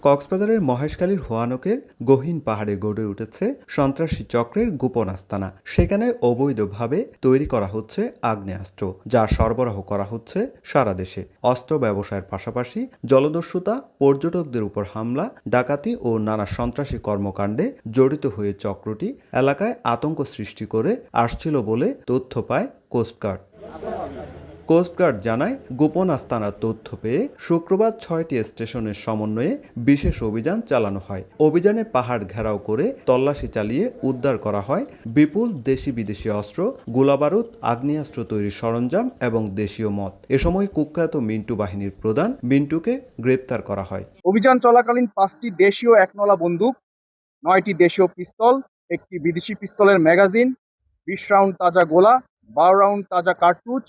কক্সবাজারের মহেশখালীর হোয়ানকের গহীন পাহাড়ে গড়ে উঠেছে সন্ত্রাসী চক্রের গোপন আস্তানা। সেখানে অবৈধভাবে তৈরি করা হচ্ছে আগ্নেয়াস্ত্র, যা সরবরাহ করা হচ্ছে সারা দেশে। অস্ত্র ব্যবসায়ের পাশাপাশি জলদস্যুতা, পর্যটকদের উপর হামলা, ডাকাতি ও নানা সন্ত্রাসী কর্মকাণ্ডে জড়িত হয়ে চক্রটি এলাকায় আতঙ্ক সৃষ্টি করে আসছিল বলে তথ্য পায় কোস্টগার্ড। কোস্টগার্ড জানায়, গোপন আস্তানার তথ্য পেয়ে শুক্রবার 6টি স্টেশনের সমন্বয়ে বিশেষ অভিযান চালানো হয়। অভিযানে পাহাড় ঘেরাও করে তল্লাশি চালিয়ে উদ্ধার করা হয় বিপুল দেশি বিদেশি অস্ত্র, গোলাবারুদ, আগ্নেয়াস্ত্র তৈরির সরঞ্জাম এবং দেশীয় মদ। এ সময় কুখ্যাত মিন্টু বাহিনীর প্রধান মিন্টুকে গ্রেপ্তার করা হয়। অভিযান চলাকালীন 5টি দেশীয় একনলা বন্দুক, 9টি দেশীয় পিস্তল, একটি বিদেশি পিস্তলের ম্যাগাজিন, 20 রাউন্ড তাজা গোলা, 12 রাউন্ড তাজা কার্তুজ,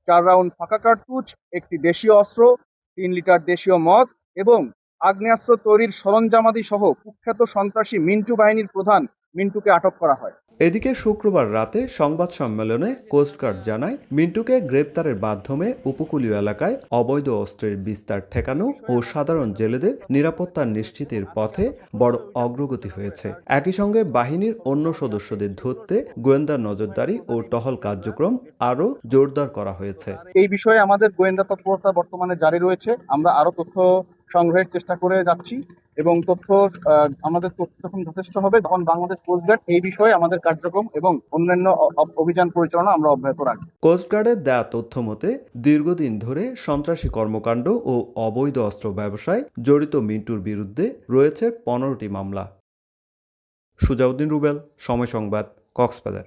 4 রাউন্ড ফাঁকা কার্তুজ, একটি দেশীয় অস্ত্র, 3 লিটার দেশীয় মদ এবং আগ্নেয়াস্ত্র তৈরির সরঞ্জামাদি সহ কুখ্যাত সন্ত্রাসী মিন্টু বাহিনীর প্রধান মিন্টুকে আটক করা হয়। এদিকে শুক্রবার রাতে সংবাদ সম্মেলনে কোস্টগার্ড জানায়, মিন্টুকে গ্রেপ্তারের মাধ্যমে উপকূলীয় এলাকায় অবৈধ অস্ত্রের বিস্তার ঠেকানো ও সাধারণ জেলেদের নিরাপত্তা নিশ্চিতের পথে বড় অগ্রগতি হয়েছে। একই সঙ্গে বাহিনীর অন্য সদস্যদের ধরতে গোয়েন্দা নজরদারি ও টহল কার্যক্রম আরও জোরদার করা হয়েছে। এই বিষয়ে আমাদের গোয়েন্দা তৎপরতা বর্তমানে জারি রয়েছে। আমরা আরো তথ্য সংগ্রহের চেষ্টা করে যাচ্ছি এবং আমাদের তথ্য যখন যথেষ্ট হবে তখন বাংলাদেশ কোস্টগার্ড এই বিষয়ে আমাদের কার্যক্রম এবং অন্যান্য অভিযান পরিচালনা আমরা অব্যাহত রাখব। কোস্টগার্ডের দেয়া তথ্য মতে, দীর্ঘদিন ধরে সন্ত্রাসী কর্মকাণ্ড ও অবৈধ অস্ত্র ব্যবসায় জড়িত মিন্টুর বিরুদ্ধে রয়েছে 15টি মামলা। সুজাউদ্দিন রুবেল, সময় সংবাদ, কক্সবাজার।